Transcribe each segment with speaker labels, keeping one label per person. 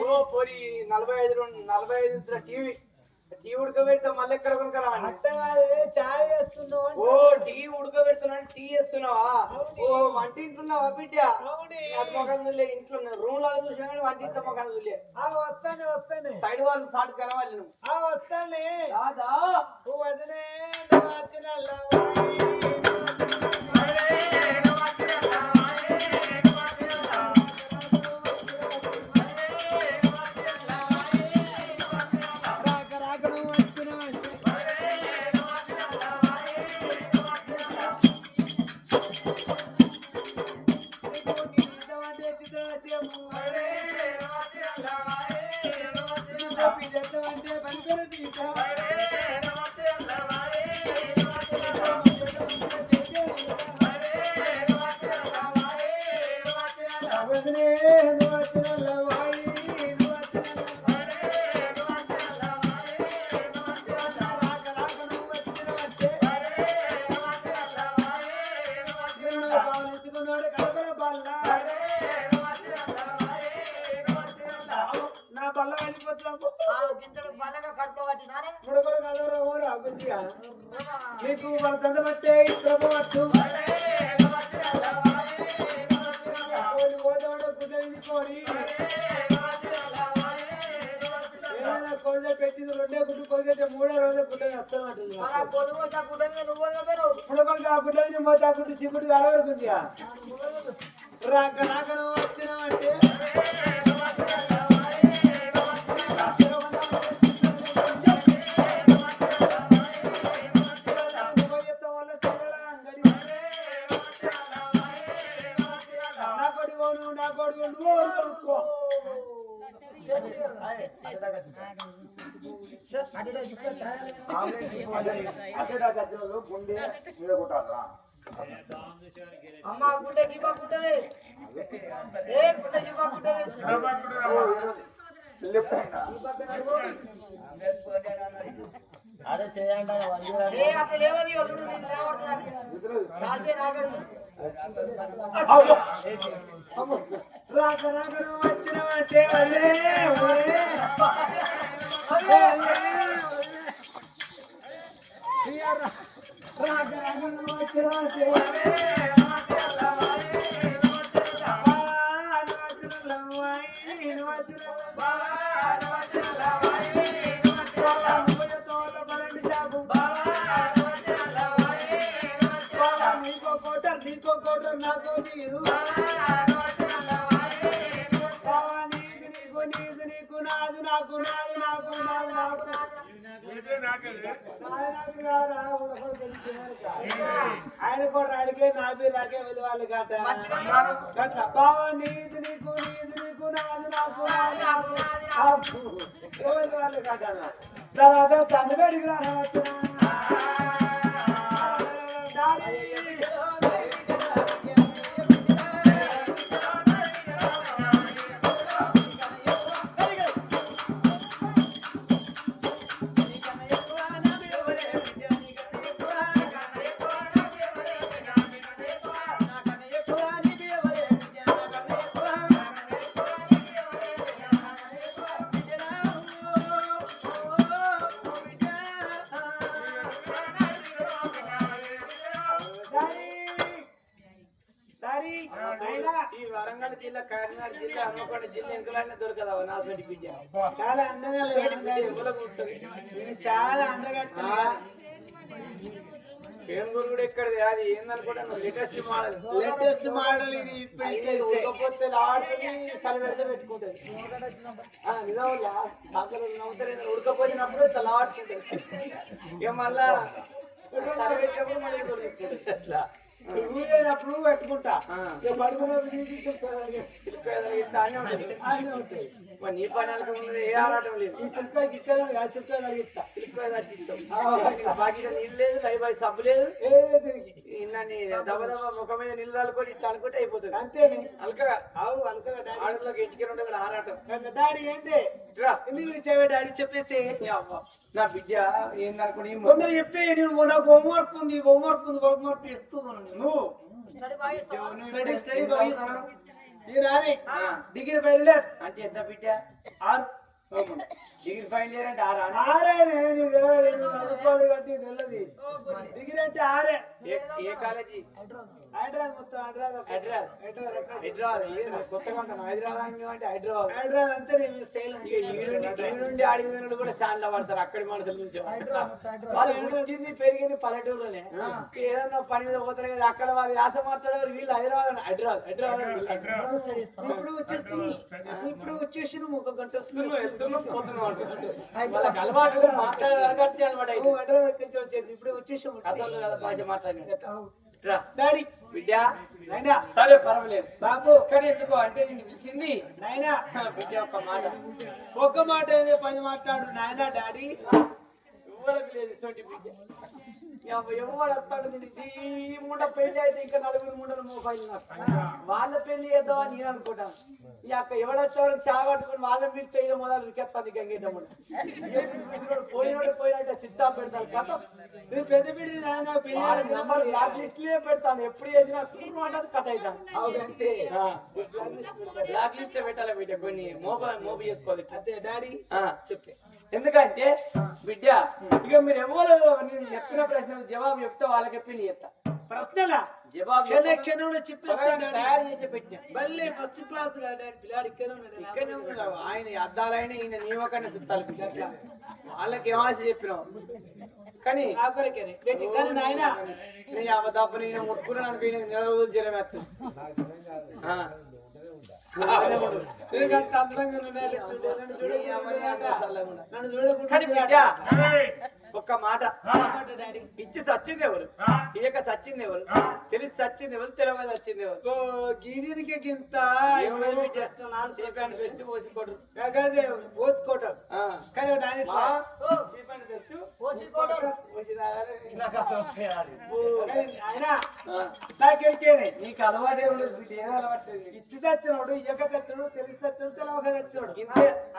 Speaker 1: ఓ పోరి 45 TV ఉడకబెడతా మళ్ళీ ఎక్కడ కొనుక్కరావా?
Speaker 2: చాయ్ చేస్తున్నావు.
Speaker 1: ఓ టీ ఉడకబెడుతున్నా టీ చేస్తున్నావా? ఓ వంటింటున్నావా బిడ్డ? మొఖంలే ఇంట్లో రూమ్ లో చూసినా కానీ వంటింట్లో మొఖం చూలే.
Speaker 2: వస్తానే
Speaker 1: సైడ్ వాళ్ళు సాటు కలవాలి.
Speaker 2: వస్తానే
Speaker 1: రాదా
Speaker 2: వదిలే నీకు మన దండబట్టే ఇష్టపడవచ్చు. పెట్టింది 2 గుడ్డు కొలిగేటే 3వ రోజు గుడ్డ వస్తామంటుంది. ఆ గుడ్డని మొత్తం గుడ్డు చిక్కుడు కలవడుతుంది. రాక రాకను వచ్చినామంటే అమ్మా గుడ్డ గిమ్మ గుడ్డది ఏ గుడ్డ గిమ్మ గుడ్డది
Speaker 1: అదే చేయండి
Speaker 2: అట్లా లేవది రాక రాకను వచ్చినవంటే నాకు నీరు నీకు నాదు నాకు నాదు నాకు నాదు నాకు ఆయన కూడా అడిగే నా పేరు అడిగే వాళ్ళు గట్ట బావా నీది నీకు నాదు నాకు వాళ్ళు గట్ట తర్వాత తండ్రి
Speaker 1: ఈ వరంగల్ జిల్లా కాకినాడ జిల్లా హన్మకొండ జిల్లా ఎంకలైనా దొరకదా నాసోటి బిడ్డ
Speaker 2: చాలా అందంగా చాలా అందంగా
Speaker 1: పేరుగూరు కూడా ఎక్కడది అది ఏందనుకుంటా లేటెస్ట్
Speaker 2: మోడల్ ఇది ఇప్పుడు
Speaker 1: పెడితే పెట్టుకుంటది నిజం ఉడకపోయినప్పుడు ఇట్లా లాడుకుంటది ఇక మళ్ళా సరిపెట్టినప్పుడు మళ్ళీ దొరుకుతుంది అట్లా
Speaker 2: ఊరేటప్పుడు పెట్టుకుంటా
Speaker 1: నీ పని ఏ ఆరాటం లేదు
Speaker 2: ఈ సిల్కాయ గిట్టాను సిల్కాయ తగ్గిస్తా
Speaker 1: సిల్కాయ తగ్గిస్తాం బాకీ నీళ్ళు లేదు కైబాయి సబ్బు లేదు ఇన్ని దెబ్బ ముఖం మీద నీళ్ళు తలుకొని ఇట్లా అనుకుంటే అయిపోతుంది
Speaker 2: అంతేనే
Speaker 1: అల్కగా
Speaker 2: అవు అల్కగా
Speaker 1: ఆడలోకి ఇంటికి ఉండదు ఆరాటం
Speaker 2: డాడీ ఏంటి ఎందుకు పిలిచావే డాడీ చెప్పేసి
Speaker 1: నా బిడ్డ ఏందనుకుని
Speaker 2: కొందరు చెప్పే నేను నాకు హోంవర్క్ ఉంది హోంవర్క్ ఇస్తున్నాను నువ్వు స్టడీ బాగా ఈ నాని డిగ్రీ బయలుదేరు
Speaker 1: అంటే ఎంత బిడ్డ
Speaker 2: 6
Speaker 1: డిగ్రీ ఫైనల్ ఇయర్ అంటే ఆరా
Speaker 2: ఆరే చదువుకోవాలి కట్టి తెలియదు డిగ్రీ అంటే 6
Speaker 1: ఏ కాలేజీ
Speaker 2: హైదరాబాద్ మొత్తం
Speaker 1: హైదరాబాద్ కొత్తగా ఉంటాను హైదరాబాద్ అంటే హైదరాబాద్
Speaker 2: హైదరాబాద్ అంతే నేను స్టైల్
Speaker 1: నుండి ఆడికి పోయినోళ్ళు కూడా శాన్లో పడతారు అక్కడి మనుషుల నుంచి వాళ్ళు పుట్టింది పెరిగింది పల్లెటూరులోనే ఏదన్నా పని మీద పోతారు కదా అక్కడ వాళ్ళు యాస మాట్లాడారు వీళ్ళు హైదరాబాద్
Speaker 2: ఇప్పుడు వచ్చేసి ఒక గంట వస్తుంది
Speaker 1: వాళ్ళకి అలవాటు మాట్లాడే అలవాటు అయితే
Speaker 2: ఇప్పుడు వచ్చేసి
Speaker 1: అసలు కదా భాష మాట్లాడిన
Speaker 2: డాడీ
Speaker 1: బిడ్డ
Speaker 2: నాయనా
Speaker 1: సరే పర్వాలేదు
Speaker 2: బాబు
Speaker 1: కానీ ఎందుకో అంటే నేను పిలిచింది
Speaker 2: నాయనా
Speaker 1: బిడ్డ
Speaker 2: ఒక్క మాట 10 మాట్లాడు నాయనా డాడీ
Speaker 1: ఎవరికి లేదు సోటి బిడ్డ ఎవరు వస్తాడు ఈ మూట పెళ్లి అయితే ఇంకా 4 మూటలు మొబైల్ వాళ్ళ పెళ్లి చేద్దామని నేను అనుకుంటాను ఈ అక్క ఎవడొచ్చాడు చాగట్టుకుని వాళ్ళని పిలిస్తే ఇక మొదలు వికెత్తాను గంగేటప్పుడు పోయినట్టు సిద్ధా పెడతాను కథ
Speaker 2: పెద్ద బిడ్డ
Speaker 1: నెంబర్ బ్లాక్ లిస్ట్ లో పెడతాను ఎప్పుడు చేసినా మాట్లాడి కట్ అవుతాను బ్లాక్ లిస్ట్ లో పెట్టాలి బిడ్డ కొన్ని మోబు చేసుకోవాలి
Speaker 2: అంతే డాడీ
Speaker 1: చెప్పే ఎందుకంటే బిడ్డ ఇక మీరు ఎవరు నేను చెప్పిన ప్రశ్నలు జవాబు చెప్తే వాళ్ళకి చెప్పి చెప్తా
Speaker 2: ప్రశ్నలా
Speaker 1: జవాబు
Speaker 2: క్షణంలో చెప్పేస్తాను
Speaker 1: తయారు చేసి పెట్టిన
Speaker 2: మళ్ళీ ఫస్ట్ క్లాస్ పిల్లాడు
Speaker 1: ఇక్కడనే ఉన్నాడు ఆయన అద్దాలైన ఈయన నియమకన్నా చుట్టాలి బిడ్డ వాళ్ళకి ఏమాసి చెప్పినావు కానీ
Speaker 2: కానీ నాయన
Speaker 1: నేను అబద్ధ నేను ముట్టుకున్నాను నెల రోజులు జ్వరం ఒక్క మాట ఇచ్చి సచ్చింది ఎవరు ఇక సచ్చింది ఎవరు తెలిసి సచ్చింది ఎవరు తెలవదు వచ్చింది ఎవరు
Speaker 2: గీదినికి గింత పోసుకోవటం కానీ
Speaker 1: నీకు అలవాటే
Speaker 2: ఇచ్చి చచ్చినోడు ఇక చచ్చినోడు తెలిసి చచ్చినోడు తెలవక చచ్చినోడు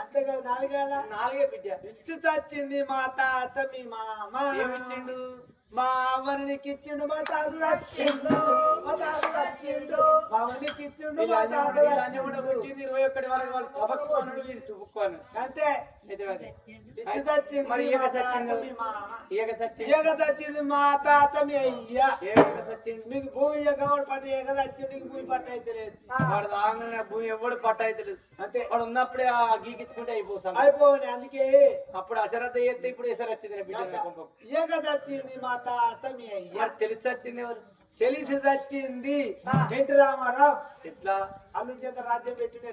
Speaker 2: అంతే కదా 4 బిడ్డ ఇచ్చి చచ్చింది మా తాత మీ మామ
Speaker 1: ఏమిచ్చిండు
Speaker 2: మా అవ్వనికి ఇచ్చిండు మా తాత చచ్చిండు మా తాత చచ్చిండు మా అవ్వనికి ఇచ్చిండు మా తాత
Speaker 1: పుట్టింది 21 వరకు వాళ్ళు తబక్కున్నాడు
Speaker 2: అంతే ఇచ్చి చచ్చింది
Speaker 1: మరి ఇక సచ్చింది
Speaker 2: మీ మామ
Speaker 1: ఇక
Speaker 2: చచ్చింది మా తాత మీ అయ్యా
Speaker 1: సచ్చింది
Speaker 2: నీకు భూమి ఎగవాడు పట్ట ఎగ చచ్చింది నీకు భూమి పట్ట అయితే లేదు
Speaker 1: వాడు దాగానే భూమి ఎవడు పట్ట అయితే లేదు
Speaker 2: అంతే
Speaker 1: వాడు ఉన్నప్పుడే ఆ గీకించుకుంటే అయిపోతాను
Speaker 2: అయిపోవాలి అందుకే
Speaker 1: అప్పుడు అసరద్ద ఎత్తే ఇప్పుడు ఎసరు వచ్చింది బిడ్డ
Speaker 2: ఎగ చచ్చింది మా తాత మీ అయ్యా
Speaker 1: తెలిసి వచ్చింది ఎవరు
Speaker 2: తెలిసి చచ్చింది ఎన్టీ రామారావు
Speaker 1: ఎట్లా
Speaker 2: అల్లు చేత రాజ్యం పెట్టిన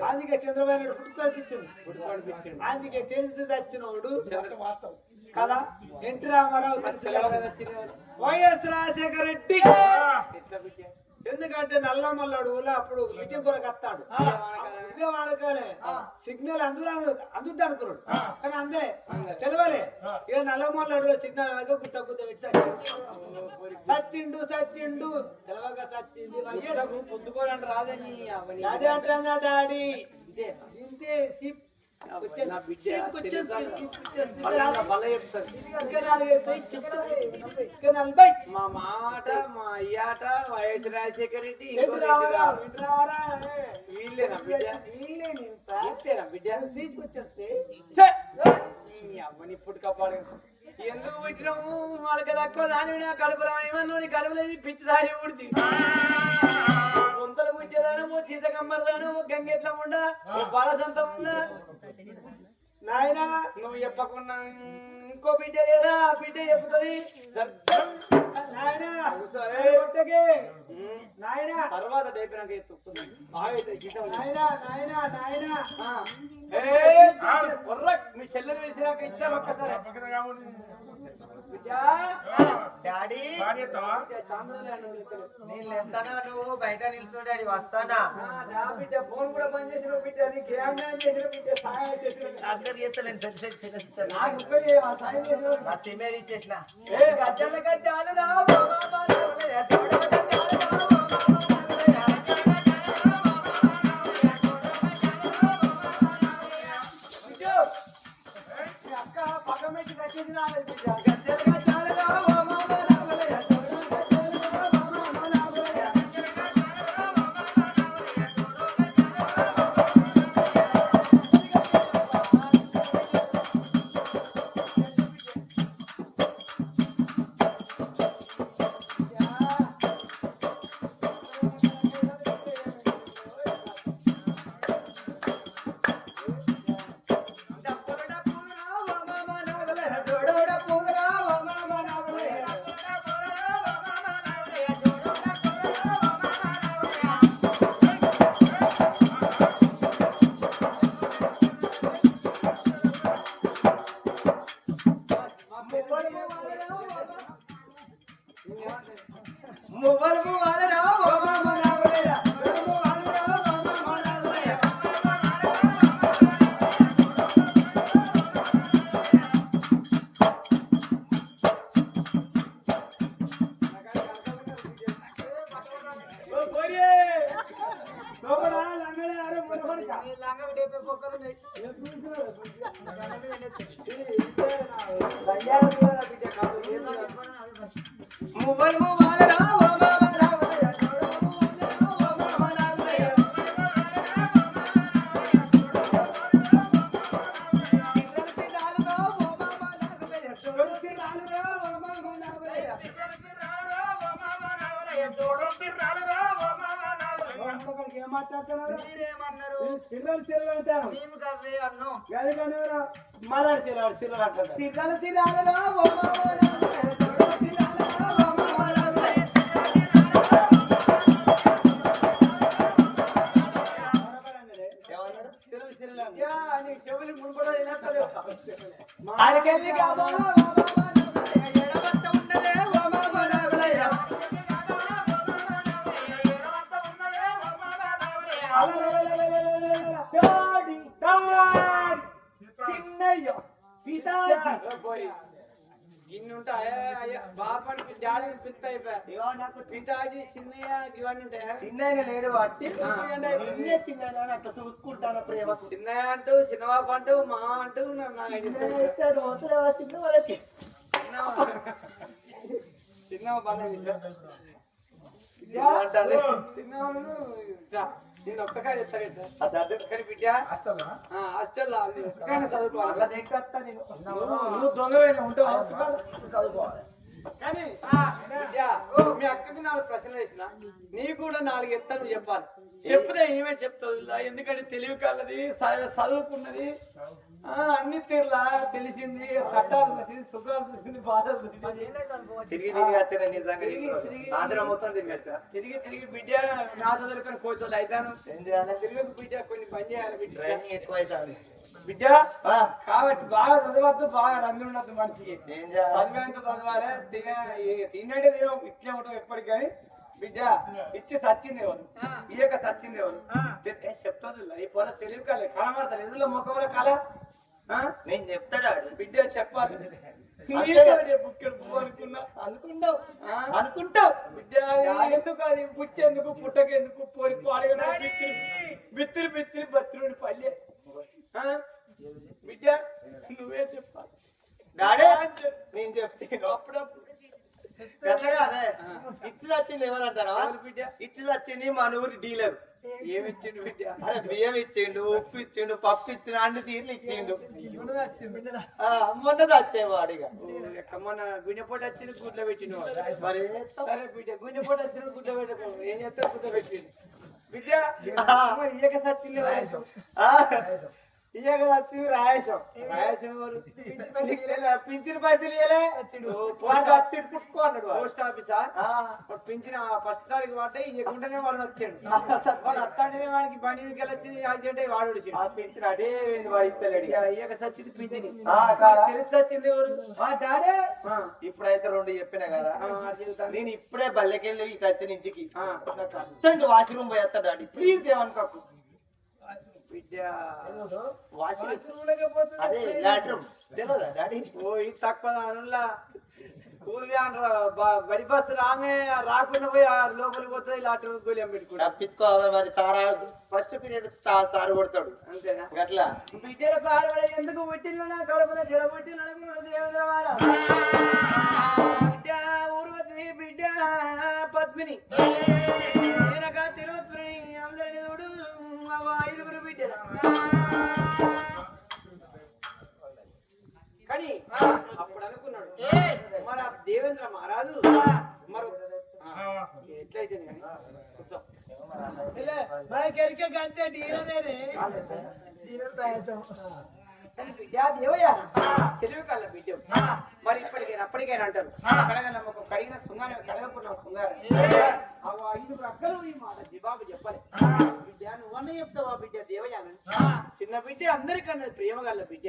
Speaker 2: అందుకే చంద్రబాబు నాయుడు పుట్టుకు కల్పించింది అందుకే తెలిసి చచ్చినోడు కదా ఎన్టీ రామారావు వైఎస్ రాజశేఖర రెడ్డి ఎందుకంటే నల్లమల్లాడు అప్పుడు మీటింగ్ కొరకు వస్తాడు ఇదే వాడకాలే సిగ్నల్ అందుద్ది అనుకున్నాడు కానీ అందే తెలవలే ఇక నల్లమల్లాడు సిగ్నల్ అనగా గుట్ట గుద్ద పెట్టి సచ్చిండు తెలవగా చచ్చింది
Speaker 1: పొద్దుకోవడానికి రాదని
Speaker 2: అదే అంటున్నా డాడీ ఇంతే
Speaker 1: మా మాట మా అయ్యాట వైఎస్ రాజశేఖర రెడ్డి వీళ్ళేనా బిడ్డ అమ్మని ఇప్పుడు కాపాడు ఎందుకు పెట్టినాము వాళ్ళకి తక్కువ దాని కడుపురామని కడుపులేదు పిచ్చి దారి ఉడిది కొంతలు పుట్టేదాను సీతకమ్మర్దాను గంగెట్ల ఉండా బాలసంతం ఉండా
Speaker 2: నాయనా
Speaker 1: నువ్వు చెప్పకుండా ఇంకో బిడ్డ లేదా బిడ్డ చెప్తుంది తర్వాత డైపోయినాక మీ చెల్లెలు వేసినాక ఇచ్చారు ఒక్కసారి
Speaker 3: నువ్వు బయట నిల్చో డాడీ వస్తానా
Speaker 1: బిడ్డ ఫోన్ కూడా బంద్ చేసిన బిడ్డ చేసిన బిడ్డ సహాయం చేసిన చాలు రా అక్క పక్కన పెట్టి కట్టేది చాలు రా
Speaker 2: ఏం మాట్లాడుతున్నారు
Speaker 3: మీరేమన్నారు
Speaker 2: సిల్లలు సిల్లలు అంటాను
Speaker 3: మేము కవ్వే అన్నాం
Speaker 2: గదికన్నా మరాడు సిల్లలు సిల్లలు అంటారు
Speaker 3: సిగ్గలు తిరాలరా
Speaker 2: చెవులు మునుగోడు వినక్కలేదు
Speaker 3: ఆడికెళ్ళి ఎడబట్ట ఉన్నదే
Speaker 2: చిన్నయ్య
Speaker 1: ఇన్ని ఉంటాయి బాపానికి జాడి పిత్త అయిపోయా నాకు పితాజీ చిన్నయ్య ఇవన్నీ ఉంటాయా
Speaker 3: చిన్న లేడు వాటి చిన్న అట్లా చూసుకుంటాను ప్రేమ
Speaker 1: చిన్నయ్య అంటూ చిన్నబాబు అంటూ మా అంటూ చిన్న నేను ఒక్కగా చెప్తాను కానీ బిడ్డ హాస్టల్లో చదువుకోవాలి నువ్వు దొంగ ఉంటావు చదువుకోవాలి కానీ మీ అక్కకి 4 ప్రశ్నలు వేసిన నీకు కూడా 4 ఎత్తాను నువ్వు చెప్పాలి చెప్తే ఏమే చెప్తుంది ఎందుకంటే తెలివి కలది చదువుకున్నది అన్ని తీరులా తెలిసింది కట్టాలు చూసింది సుఖాలు చూసింది బాధలు చూసింది
Speaker 3: తిరిగి వచ్చాను నిజంగా మొత్తం
Speaker 1: తిరిగి బిడ్డ నా చదువుకొని కోచోళ్ళు అవుతాను తిరిగి బిడ్డ కొన్ని పని చేయాలి బిడ్డ
Speaker 3: ఎక్కువ అవుతుంది
Speaker 1: బిడ్డ కాబట్టి బాగా చదవద్దు బాగా రంగులు ఉండద్దు మనిషికి చదివేంత చదవాలి తినంటే నేను ఇట్లే ఉంటావు ఎప్పటికి కానీ బిడ్డ ఇచ్చి సచ్చింది ఎవరు ఇయ్యక సచ్చింది ఎవరు చెప్తాను అయిపోతే తెలివి కాలే కనబడతాను ఎందులో మొక్కవర కళ
Speaker 3: నేను చెప్తాడు
Speaker 1: బిడ్డ చెప్పాలి అనుకుంటావు
Speaker 3: అనుకుంటావు
Speaker 1: బిడ్డ ఎందుకు అది పుట్టేందుకు పుట్టకెందుకు పోరి పాడగా బిత్తిరి బిత్తిరి బత్తిరుడి పల్లె బిడ్డ నువ్వే చెప్పాలి
Speaker 3: డాడీ నేను చెప్తాను
Speaker 1: అప్పుడప్పుడు
Speaker 3: అదే ఇచ్చి వచ్చింది ఏమనంటారా
Speaker 1: బిడ్డ
Speaker 3: ఇచ్చి వచ్చింది మన ఊరి డీలర్
Speaker 1: ఏమిచ్చిండు బిడ్డ
Speaker 3: అరే బియ్యం ఇచ్చిండు ఉప్పు ఇచ్చిండు పప్పు ఇచ్చిండు అన్ని తీర్లు ఇచ్చిండు మొన్నది వచ్చేవాడిగా
Speaker 1: మొన్న గుండెపోటు వచ్చింది గుడ్లో పెట్టిన
Speaker 3: మరి
Speaker 1: సరే బిడ్డ గుండెపోటు వచ్చింది గుడ్లో పెట్టకు ఏం చేస్తే గుడ్లో పెట్టింది బిడ్డ ఇయ్యక సచ్చింది
Speaker 3: ఇయ్యక వచ్చింది రాయేశం
Speaker 1: రాయసం ఎవరు
Speaker 3: పింఛన్ పైసలు ఇయ్యలే వాడు వచ్చి పుట్టుకో అన్నాడు
Speaker 1: పోస్ట్ ఆఫీసా పింఛన్ ఫస్ట్ తారీఖు పడితే ఇవ్వకుండానే వాడు వచ్చాడు వాడు అత్తాంటేనే వాడికి బండి మీకెళ్ళి వచ్చింది యాక్సిడెంట్ అయ్యి వాడు
Speaker 3: ఆ పింఛన్ అదే వాడు ఇస్తలేడు
Speaker 1: ఇయ్యక సచ్చింది పింఛన్
Speaker 3: కాదా?
Speaker 1: తెలిసి వచ్చింది ఎవరు
Speaker 3: డాడీ ఇప్పుడైతే 2 చెప్పినా కదా నేను ఇప్పుడే బల్లెకెళ్ళి ఇటు వచ్చిన ఇంటికి అర్జెంట్ వాష్రూమ్ పోయేస్తా డాడీ ప్లీజ్ ఏమనుకోకు అదే లాట్రూమ్ తెలియదా డాడీ
Speaker 1: ఓ ఇది తక్కువ అనులా కూలిగా బడి బస్సు రాకుండా పోయి లోపలికి పోతుంది లాంటి గోళం పెట్టుకుంటా
Speaker 3: తప్పించుకోవాలి మరి సారా ఫస్ట్ పీరియడ్ సార్ కొడతాడు
Speaker 1: అంతేనా
Speaker 3: అట్లా
Speaker 1: బిడ్డల పాడబడ ఎందుకు పుట్టిన కడపన జడబుట్టి బిడ్డ ఊర్వతి బిడ్డ పద్మిని వెనక తిరుపతి అందరిని చూడు 5 బిడ్డ కానీ అప్పుడు అనుకున్నాడు మరి ఆ దేవేంద్ర మహారాజు మరో ఎట్లయితే తెలివి కల బిడ్డ మరి ఇప్పటికైనా అప్పటికైనా అంటారు కడగ ఒక కడిగిన శృంగారం కడగకుండా శృంగారం 5 అక్కలు ఈ మాట జవాబు చెప్పలే బిడ్డ నువ్వన్న చెప్తావా బిడ్డ దేవయానని చిన్న బిడ్డ అందరికన్నా ప్రేమ గల బిడ్డ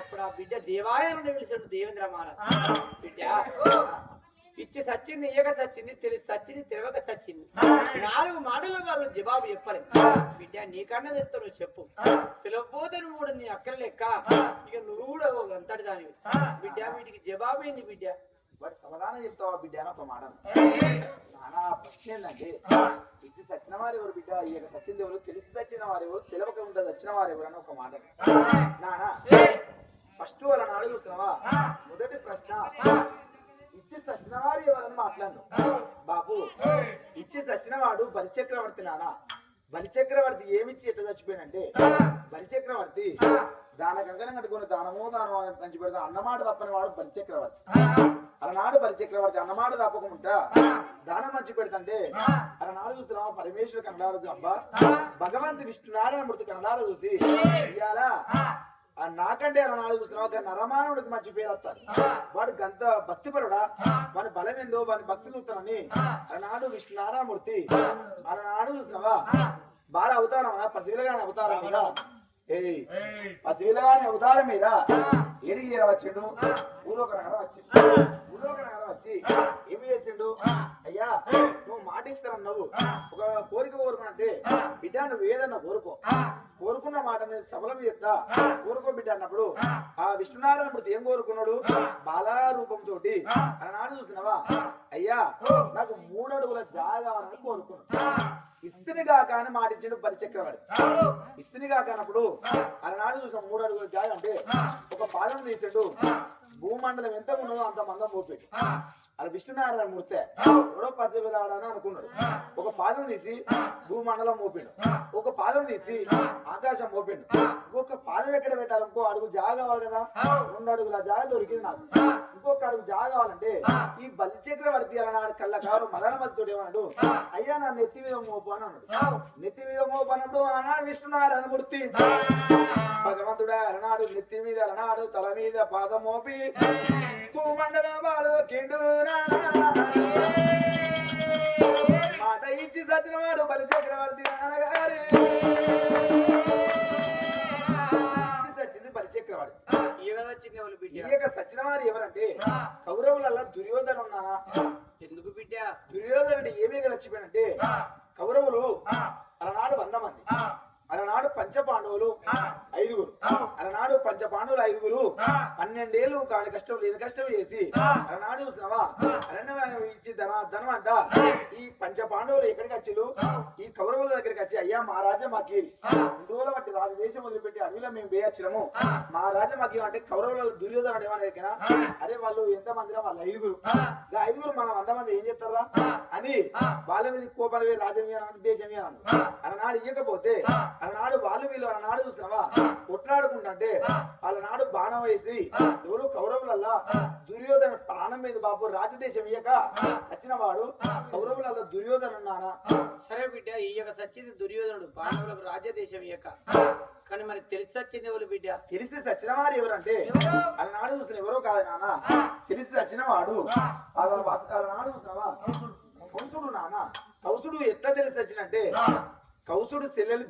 Speaker 1: అప్పుడు ఆ బిడ్డ దేవాయనుడు పిలిచాడు దేవేంద్ర మహారాజ్ బిడ్డ ఇచ్చి సచ్చింది ఇయ్యక సచ్చింది తెలిసి సచ్చింది తెలియక సచ్చింది 4 మాటలు వాళ్ళు జవాబు చెప్పలే బిడ్డ నీకన్నా చెప్తావు చెప్పు తెలియకపోతే నువ్వు కూడా నీ అక్కల లెక్క ఇక నువ్వు కూడా అంతటి దానివి బిడ్డ వీటికి జవాబు ఏంది బిడ్డ
Speaker 4: వాటి సమాధానం చెప్తావా బిడ్డ అని ఒక మాట నానా ప్రశ్న ఏంటంటే ఇచ్చి చచ్చిన వారు ఎవరు బిడ్డ ఇక చచ్చింది ఎవరు తెలిసి చచ్చిన వారు ఎవరు తెలియక ఉంటుంది చచ్చిన వారు ఎవరు అని ఒక మాట నానా ఫస్ట్ వాళ్ళని అడుగుతున్నావా మొదటి ప్రశ్న ఇచ్చి చచ్చిన వారు ఎవరని మాట్లాడు బాబు ఇచ్చి చచ్చిన వాడు బలిచక్రవర్తి నానా బలిచక్రవర్తి ఏమిచ్చి ఎట్లా చచ్చిపోయాడంటే బలిచక్రవర్తి దాన కంకణం కట్టుకుని దానమో దానం పంచి పెడతా అన్నమాట తప్పని వాడు బలిచక్రవర్తి అలనాడు బలిచక్రవర్తి అన్నమాట తప్పకుండా దానం మంచి పెడతంటే అలనాడు చూస్తున్నావా పరమేశ్వరు కన్నడాలు అబ్బా భగవంతు విష్ణునారాయణ మూర్తి కన్నడాలు చూసి ఇయ్యాలా నాకంటే అలనాడు చూస్తున్నావా నరమానవుడికి మంచి పేరు వస్తారు వాడు గంత భక్తిపరుడా వాని బలం ఏందో వాని భక్తి చూస్తానని అలనాడు విష్ణునారాయణమూర్తి అలనాడు చూస్తున్నావా బాల అవతారం పసివిలగాని అవతారం మీద పసివిలగాని అవతారం మీద ఏడికి చేరవచ్చిండు భూలోకనగర వచ్చి ఏమి చేసిండు అయ్యా నువ్వు మాట ఇస్తానన్నావు ఒక కోరిక కోరుకున్నట్టే బిడ్డ నువ్వు ఏదన్నా కోరుకున్న మాట నేను సఫలం చేస్తా కోరుకో బిడ్డ అన్నప్పుడు ఆ విష్ణునారాయణ మూర్తి ఏం కోరుకున్నాడు బాలా రూపంతో అలనాడు చూసినావా అయ్యా నాకు 3 అడుగుల జాగా కావాలని కోరుకున్నాడు ఇస్తినిగా కానీ మాట ఇచ్చాడు బలిచక్రవర్తి ఇస్తినిగా కానప్పుడు అలనాడు చూసిన 3 అడుగుల జాగా అంటే ఒక పాదం తీసాడు భూమండలం ఎంత ఉన్నదో అంత మందం మోపెట్టు అది విష్ణునారాయణ మూర్తే ఎవడో పది వెళ్ళాడని అనుకున్నాడు ఒక పాదం తీసి భూమండలం మోపిండు ఒక పాదం తీసి ఆకాశం మోపిండు ఇంకొక పాదం ఎక్కడ పెట్టాలి ఇంకో అడుగు జాగా కావాలి కదా 2 అడుగుల జాగా దొరికింది నాకు ఇంకొక అడుగు జాగా కావాలంటే ఈ బలిచక్రవర్తి అలనాడు కళ్ళకారు మదనమతితో ఏమన్నాడు అయ్యా నా నెత్తి మీద మోపు అని అన్నాడు నెత్తి మీద మోపు అన్నప్పుడు అన్నాడు విష్ణునారాయణ మూర్తి భగవంతుడా అలనాడు నెత్తి మీద అలనాడు తల మీద పాదం మోపి భూమండలం వాడు కిండు మాట ఇచ్చి సత్యనవాడు బలిచక్రవర్తి నాన్నగారు సచ్చింది బలిచక్రవర్తి ఈయక సత్యనవారు ఎవరంటే కౌరవులలో దుర్యోధన ఉన్నానా
Speaker 1: ఎందుకు బిడ్డ
Speaker 4: దుర్యోధనుడు ఏమీ చచ్చిపోయాడంటే కౌరవులు అలనాడు 100 మంది అలనాడు పంచపాండవులు 5గురు అలనాడు పంచపాండవులు 5గురు 12 ఏళ్ళు కాని కష్టం లేని కష్టం చేసి అలనాడు చూసినావా అరణ్యం ఇచ్చి ధనం అంట ఈ పంచపాండవులు ఎక్కడికి వచ్చిలు ఈ కౌరవుల దగ్గరికి వచ్చి అయ్యా మా రాజ్యం మాకి రోజుల బట్టి రాజదేశం వదిలిపెట్టి అడవిలో మేము వేయచ్చినాము మా రాజ్యం మాకి అంటే కౌరవుల దుర్యోధనుడు ఏమన్నా అరే వాళ్ళు ఎంత మందిరా వాళ్ళు 5గురు 5గురు మనం 100 మంది ఏం చేస్తారా అని వాళ్ళ మీద కోపాలు రాజ్యం దేశం అలనాడు ఇయ్యకపోతే అలనాడు వాళ్ళు వీళ్ళు అలనాడు చూసినావా కొట్లాడుకుంటే అలనాడు బాణం వేసి ఎవరు కౌరవులల్లా దుర్యోధన ప్రాణం మీద బాబు రాజదేశం ఇయ్యక సచిన వాడు కౌరవులల్లా దుర్యోధన ఉన్నానా
Speaker 1: సరే బిడ్డ ఇయ్యక సచ్చింది దుర్యోధనుడు పాండవులకు రాజ్యదేశం ఇయ్యక కానీ మరి తెలిసి సచ్చింది ఎవరు బిడ్డ
Speaker 4: తెలిసి సచిన వారు ఎవరంటే అలనాడు చూసిన ఎవరో కాదు నాన్న తెలిసి సచిన వాడు అలనాడు చూసినావా కౌసుడు నాన్న కౌసుడు ఎట్లా తెలిసి సచ్చినంటే కౌసుడు చెల్లెలు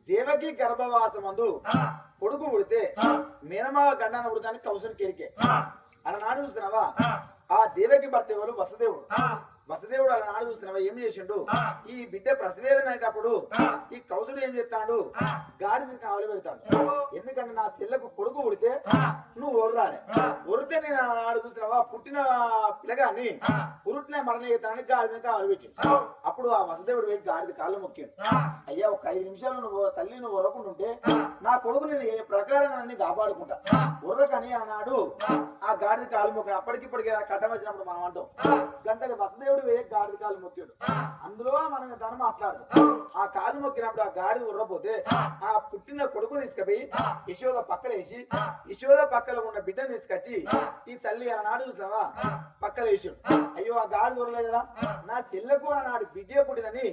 Speaker 4: దేవకి గర్భవాసమందు కొడుకు పుడితే మేనమావ గండాన పుడతానికి కౌసుడు కెరికే అలనాడు చూస్తున్నావా ఆ దేవకి భర్త ఎవరు వసుదేవుడు అలనాడు చూస్తున్నావా ఏం చేసిండు ఈ బిడ్డ ప్రసవేదన అనేటప్పుడు ఈ కౌసుడు ఏం చేస్తాడు గాడిని కావలి పెడతాడు ఎందుకంటే నా చెల్లకు కొడుకు పుడితే నువ్వు ఒర్రాలి ఒరితే నేను అలనాడు చూస్తున్నావా పుట్టిన పిల్లగాన్ని పురుటినే మరణ చేస్తానని గాడిని కావలి పెట్టి అప్పుడు ఆ వసుదేవుడు వెళ్ళి గాడిది కాళ్ళు మొక్కిండు అయ్యా ఒక 5 నిమిషాలు నువ్వు తల్లి నువ్వు ఒరకుండా ఉంటే నా కొడుకు నేను ఏ ప్రకారాన్ని కాపాడుకుంటా ఒర్రకని అన్నాడు ఆ గాడిది కాళ్ళు మొక్కిన అప్పటికిప్పటికి కథ వచ్చినప్పుడు మనం అంటాం గంటకి వసుదేవుడు గాడిద కాలు మొక్కాడు అందులో మనం దాన్ని మాట్లాడదు ఆ కాలు మొక్కినప్పుడు ఆ గాడిద ఉర్రపోతే ఆ పుట్టిన కొడుకు తీసుకుపోయి యశోద పక్కలేసి యశోద పక్కలో ఉన్న బిడ్డను తీసుకొచ్చి ఈ తల్లి అన్నాడు చూసావా పక్కల వేసాడు అయ్యో ఆ గాడిద ఉరలే కదా నా చెల్లకు అన్నాడు బిడ్డే పుట్టిందని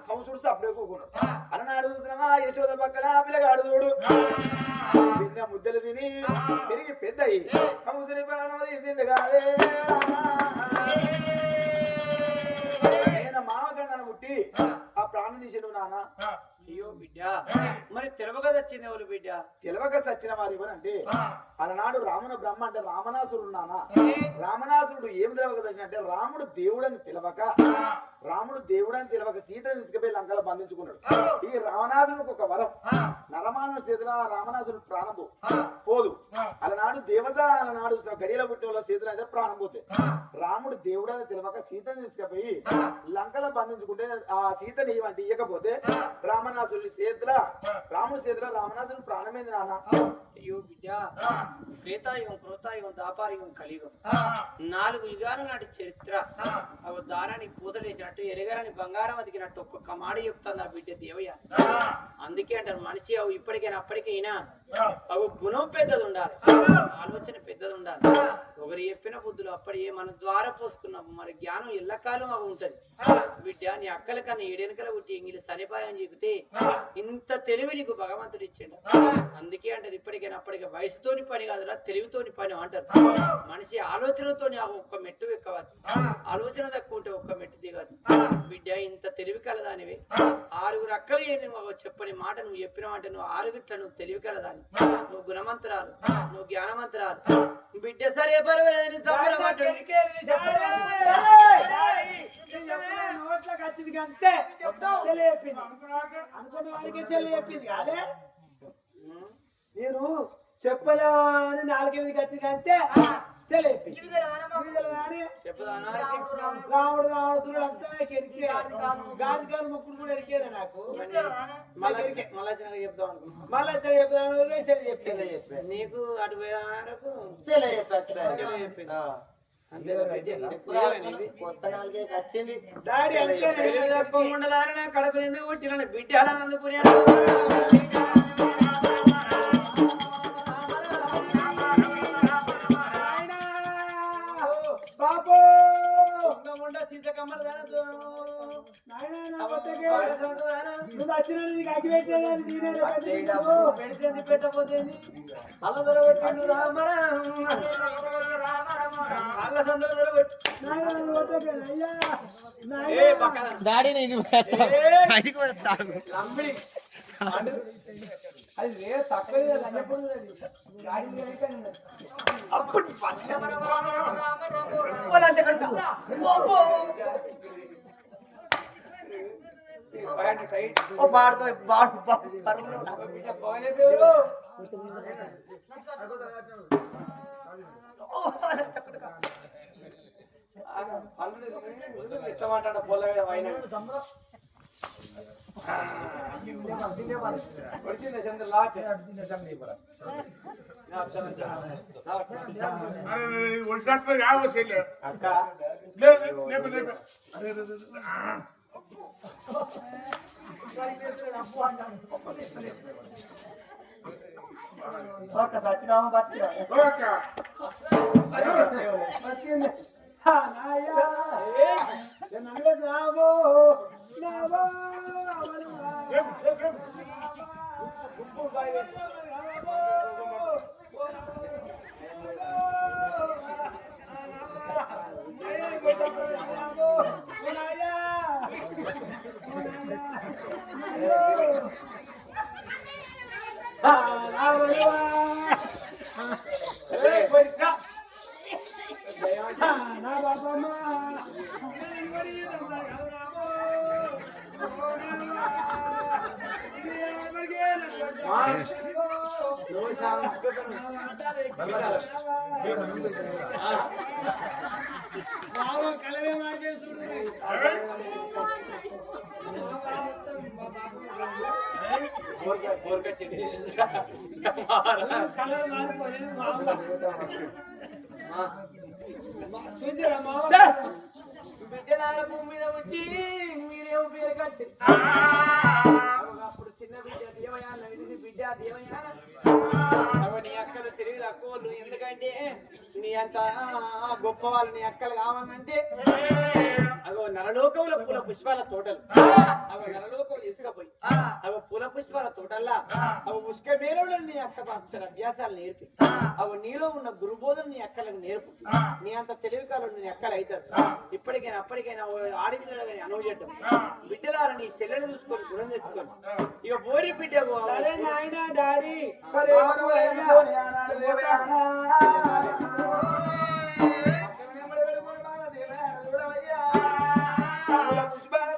Speaker 4: కంసుడు అప్పుడే కూకున్నాడు అన్నాడు చూసినావా యశోద పక్కల పిల్లగాడు చూడు బిడ్డ ముద్దలు తిని పెరిగి పెద్దయి కంసుడి ప్రాణం తీసిండు కాదే మామగండాన్ని పుట్టి ఆ ప్రాణం తీసాడు నాన్న
Speaker 1: అయ్యో బిడ్డ మరి తెలవక సచ్చింది ఎవరు బిడ్డ
Speaker 4: తెలవక సచ్చిన వారు ఎవరంటే అలనాడు రావణ బ్రహ్మ అంటే రామనాసురుడు నాన్న రామనాసురుడు ఏం తెలవక సచ్చినంటే రాముడు దేవుడని తెలవక సీతను తీసుకుపోయి లంకలో బంధించుకున్నాడు ఈ రావణాసురుడికి ఒక వరం నరమానవ చేతుల రామనాసుడు ప్రాణం పోదు అలనాడు దేవత అలనాడు గడియల పుట్టిన చేతులు అయితే ప్రాణం పోతే రాముడు దేవుడు అని తెలియక సీతను తీసుకుపోయి లంకలో బంధించుకుంటే ఆ సీతని ఇవ్వండి ఇవ్వకపోతే రామనాసుడి చేతుల రాముడి చేతుల రామనాసుడు ప్రాణమైంది నాన్న.
Speaker 1: అయ్యో బిడ్డ, త్రేతాయుగం, కృతాయుగం, దాపారయుగం, కలియుగం 4 యుగాల నాటి చరిత్ర. అవి దారానికి పూతలేసినట్టు ఎరగరాని బంగారం అదికినట్టు ఒక్కొక్క మాట చెప్తుంది ఆ బిడ్డ దేవయ్య. అందుకే అంటారు మనిషి అవి ఇప్పటికైనా అప్పటికైనా అవి గుణం పెద్దది ఉండాలి, ఆలోచన పెద్దది ఉండాలి. ఒకరు చెప్పిన బుద్ధులు అప్పటి మన ద్వారా పోసుకున్నాము, మన జ్ఞానం ఎల్లకాలం అవి ఉంటది. బిడ్డ నీ అక్కల కన్నా ఏడెనకల పుట్టి ఎంగిలి సరిపాయం చెబితే ఇంత తెలివి నీకు భగవంతుడు ఇచ్చిండు. అందుకే అంటారు ఇప్పటికైనా అప్పటికే వయసుతోని పని కాదురా, తెలివితోని పని అంటారు. మనిషి ఆలోచనతోని ఒక్క మెట్టు ఎక్కవచ్చు, ఆలోచన తక్కువ ఉంటే ఒక్క మెట్టు దిగవచ్చు. బిడ్డ ఇంత తెలివి కలదానివే 6 అక్కలు చెప్పని మాట నువ్వు చెప్పిన మాట నువ్వు 6 నువ్వు తెలివి కలదాని, నువ్వు గుణమంతురాలు, నువ్వు జ్ఞానమంతురాలు. బిడ్డ సరే పర్వాలేదని
Speaker 2: నేను చెప్పలా అని 4 ఖర్చు కంటే తెలియదు. రాముడు రావడుతుడు అంతా గాలికాలు ముక్కుడు కూడా ఎరికేరా నాకు. మళ్ళీ చెప్తాను
Speaker 1: నీకు అటు వరకు కడప ఎందుకు పుట్టిన బిడ్డ అలా అందుకునే పెట్టబోతుంది అల్ల దొరకొట్టిండు డాడీ నేను మాట్లాడ పోలే బిడ్డ భూమి మీద వచ్చి మీరే ఉపయోగ కట్టి అప్పుడు చిన్న బిడ్డ దేవయా బిడ్డ దేవయా నీ అక్కలు తెలివి తక్కువ ఎందుకంటే నీ అంత గొప్ప వాళ్ళు నీ అక్కలు కావాలంటే అగో నరలోకంలో పూల పుష్పాల తోటలు అవి నరలోకంలో ఇసుకపోయి అవి పూల పుష్పాల తోటల్లా అవి పుష్క మేరలో నీ అక్కకు అక్షర అభ్యాసాలు నేర్పి అవి నీలో ఉన్న గురుబోధన నీ అక్కలకు నేర్పు. నీ అంత తెలివి కాలం నీ అక్కలు అవుతారు. ఇప్పటికైనా అప్పటికైనా ఆడపిల్లలు కానీ అనువు చేయడం బిడ్డలారా నీ చెల్లెని చూసుకొని గుణం తెచ్చుకొని ఇక బోరి బిడ్డ డాడీ పుష్పాల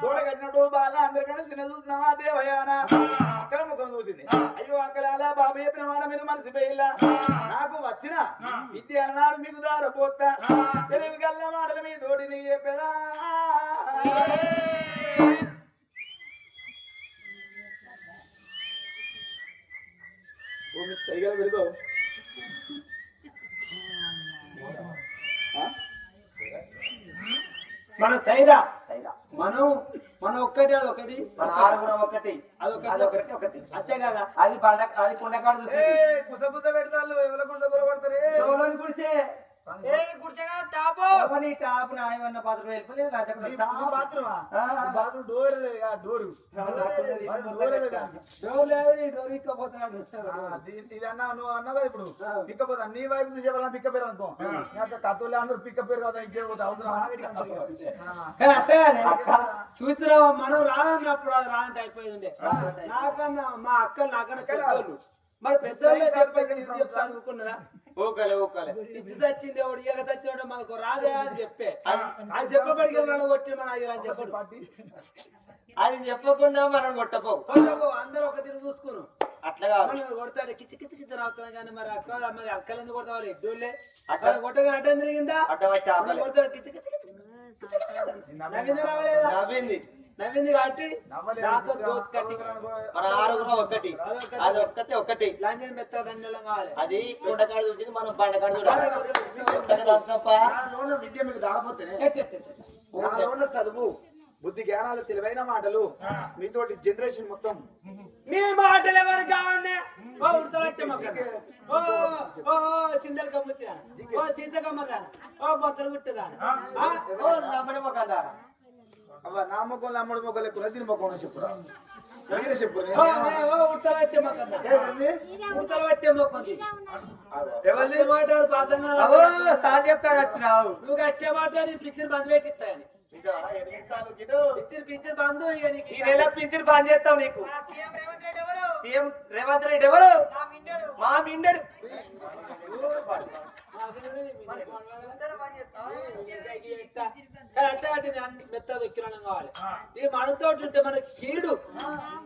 Speaker 4: తోడగచ్చినట్టు బాల అందరికన్నా చిన్న చూస్తున్నావా దేవయాన అక్కడ ముఖం చూసింది. అయ్యో అక్కలాలా బాబు చెప్పిన మాట మీరు మనిషిపోయిలా నాకు వచ్చిన విద్య అన్నాడు మీకు దారపోతా తెలివి గల్ల మాటలు మీ తోటి నీకు చెప్పేదా సైగలు పెడతావు
Speaker 2: మన సైరా మనం ఒక్కటి అది ఒకటి
Speaker 3: మన ఆరుగురం ఒకటి అదొకటి ఒకటి
Speaker 2: అంతే కదా.
Speaker 3: అది అది కుండకాడు చూసి
Speaker 4: కుస కుస పెడతారు ఎవరి కుస కూర కొడతారే
Speaker 3: గుడిసే టాప్ నాయమన్న పాత్ర వెళ్ళిపోలేదు
Speaker 4: బాత్రూమా బాత్రూమ్ డోర్ డోరు ఇదన్నా నువ్వు అన్నావు కదా ఇప్పుడు పిక్క పోతా నీ వైపు నుంచి చెప్పాలని పిక్క పేరు అనుకో కత్తులే అందరూ పిక్క పేరు కదా ఇచ్చేపోతే అవసరం
Speaker 2: చూస్తున్నావా మనం రానప్పుడు అది రానంటే అయిపోయింది. నాకన్నా మా అక్క నాకన్నా మరి పెద్దోళ్ళే చెప్తా అనుకున్నారా
Speaker 3: ఓకలే
Speaker 2: ఇచ్చి తెచ్చింది ఎవడు ఇక తెచ్చిన మనకు రాదే అని చెప్పే అది చెప్పబడికి మనం కొట్టి మన అని చెప్పడు
Speaker 3: అది చెప్పకుండా మనం కొట్టపోవు
Speaker 2: అందరూ ఒక తిరిగి చూసుకున్నాం
Speaker 3: అట్లా కాదు
Speaker 2: కొడతాడు కిచ్చి కిచ్చి కిచ్చి రావుతున్నాం కానీ మరి అక్కలు ఎందుకు కొడతావాలి ఎడ్డోళ్ళే అక్కడ కొట్టగా అడ్డం తిరిగిందా కొడతాడు కిచ్చి కిచ్చి కిచ్చి నవ్వింది కాబట్టి నాతో దోస్త్ కట్టి
Speaker 3: మన ఆరుగురం ఒకటి అది ఒక్కతే ఒకటి
Speaker 2: లంజన్ మెత్త దండలం కావాలి.
Speaker 3: అది కుండకాడు చూసి మనం బండకాడు చూడాలి.
Speaker 4: విద్య మీకు దాకపోతే చదువు బుద్ధి జ్ఞానాలు తెలివైన మాటలు మీతోటి జనరేషన్ మొత్తం
Speaker 2: మీ మాటలు ఎవరు కావాలి చింతలు కమ్ముతా చింత కమ్మరా బొత్తలు కుట్టరా
Speaker 3: రమ్మడి మొక్కదా
Speaker 4: అవ్వ నా మొక్కలు అమ్మడి మొక్కలు కులదీని మొక్కలు చెప్పురా చెప్పు
Speaker 2: ఎవరి మాట్లాడు పాసంగా
Speaker 3: సార్ చెప్తారు వచ్చినావు
Speaker 2: నువ్వు వచ్చే మాట్లాడి పిక్చర్ బంద్ పెట్టిస్తాయని పిక్చర్ బంద్ ఇక నీకు
Speaker 3: ఈ నెల పింఛన్ బంద్ చేస్తాం నీకు. సీఎం రేవంత్ రెడ్డి ఎవరు మా మిండడు
Speaker 2: మెత్త దొక్కిరణం కావాలి. ఈ మనతో ఉంటే మన కీడు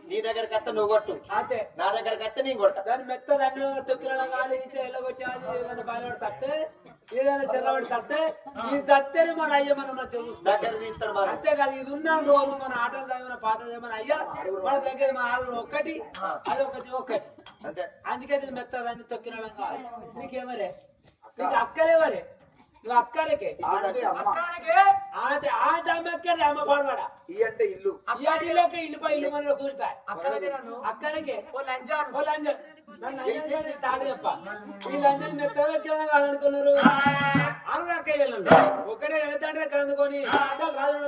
Speaker 3: నీ దగ్గర కట్ట నువ్వు కొట్టు
Speaker 2: అంతే
Speaker 3: నా దగ్గర కట్ట నీ కొట్ట
Speaker 2: దాని మెత్త దాన్ని తొక్కిరణం కావాలి. ఇంకా ఎల్లగొచ్చి ఏదైనా బయలుపడి తస్తే ఏదైనా తెల్లబడి తస్తే ఈ తత్తేనే మన అయ్య మనం
Speaker 3: దగ్గర తీస్తాడు మరి.
Speaker 2: అంతేకాదు ఇది ఉన్న రోజు మన ఆటలు చదివిన పాటలు చదివిన అయ్యా మన దగ్గర మన ఆటలు ఒక్కటి అదొకటి ఒకటి
Speaker 3: అంతే.
Speaker 2: అందుకే ఇది మెత్త దాన్ని తొక్కిరణం కావాలి. నీకేమరే నీకు అక్కలేవరే నువ్వు అక్కడికే అమ్మ పాడవాడ
Speaker 4: ఈ అంటే ఇల్లు
Speaker 2: ఇల్లుకి ఇల్లు పై ఇల్లు మనలో కూర్చాయి అక్కడికే తాడు చెప్ప ఈ లంజన్ మెత్తగా కాదనుకున్నారు అనుకయ్యాలి ఒకటే వెళ్తాంటే కనుకొని రాజు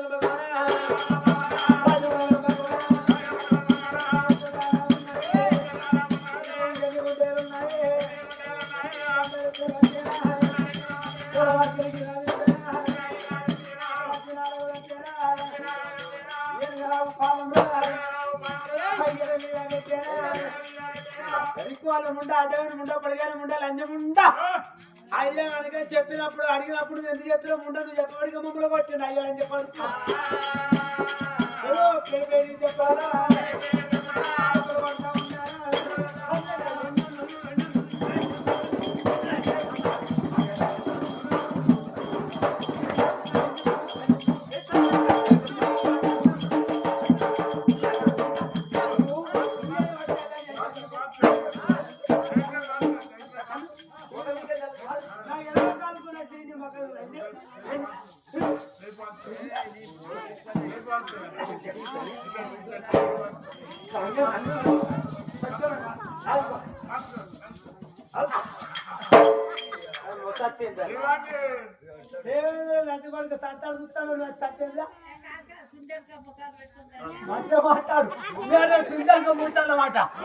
Speaker 2: అయ్యా అడిగా చెప్పినప్పుడు అడిగినప్పుడు ఎందుకు చెప్పిన ముండ నువ్వు చెప్పబడిగా మమ్మల్ని కొట్టిండు అయ్యా అని చెప్పాడు చెప్పాలా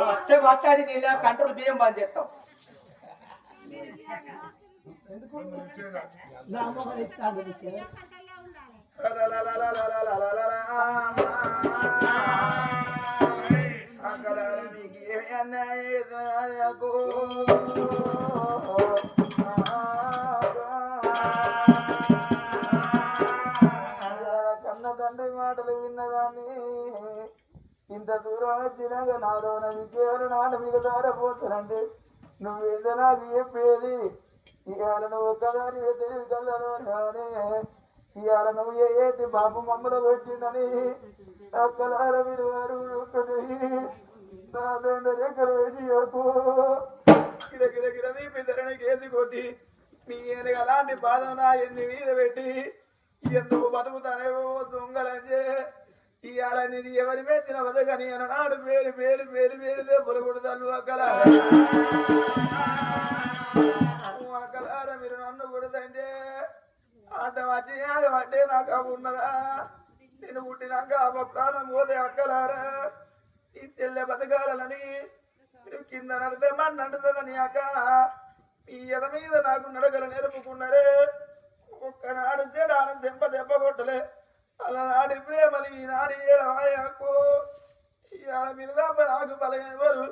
Speaker 2: మాట్లాడు
Speaker 3: మాట్లాడి కంట్రోల్ బియ్యం బంద్ చేస్తాం.
Speaker 4: కన్న తండ్రి మాటలు విన్నదాన్ని ఇంత దూరం వచ్చినాక నాలోన విద్యలు నాన్న మీద దారపోతానంటే నువ్వేదో నాకు చెప్పేది ఇవాళ నువ్వు ఒక్కదాని తెలియదు కళ్ళలో కానీ ఇవాళ నువ్వు ఏంటి బాబు మమ్మలు పెట్టిండని అక్కలార మీరు వారు నా తండ్రి రెక్కలు వేసి గిరగిరగిరది పితరని కేసి కొట్టి నీ అలాంటి బాధ నా ఎన్ని మీద పెట్టి ఎందుకు బతుకుతానేవో దొంగలంజే ఇవాళ నీది ఎవరి మెచ్చిన బతకని అన్నాడు పేరు పేరు పేరు పేరు దెబ్బలు కొడతాను అక్కలార అక్కలార మీరు నన్ను కొడతంటే ఆట వచ్చి అంటే నాకు అవి ఉన్నదా నేను పుట్టినాక అవ్వ ప్రాణం పోతే అక్కలారా ఈ చెల్లె బతకాలని మీరు కింద నడితే మన నడుతుందని అక్క ఈ ఎద మీద నాకు నడగల నేర్పుకున్నారే ఒక్కనాడు చెడాను చెంప దెబ్బ కొట్టలే అలా నాడి ప్రేమలు ఈనాడు ఏడవాయకు ఇవాళ మీరు తప్ప నాకు బలం ఎవరు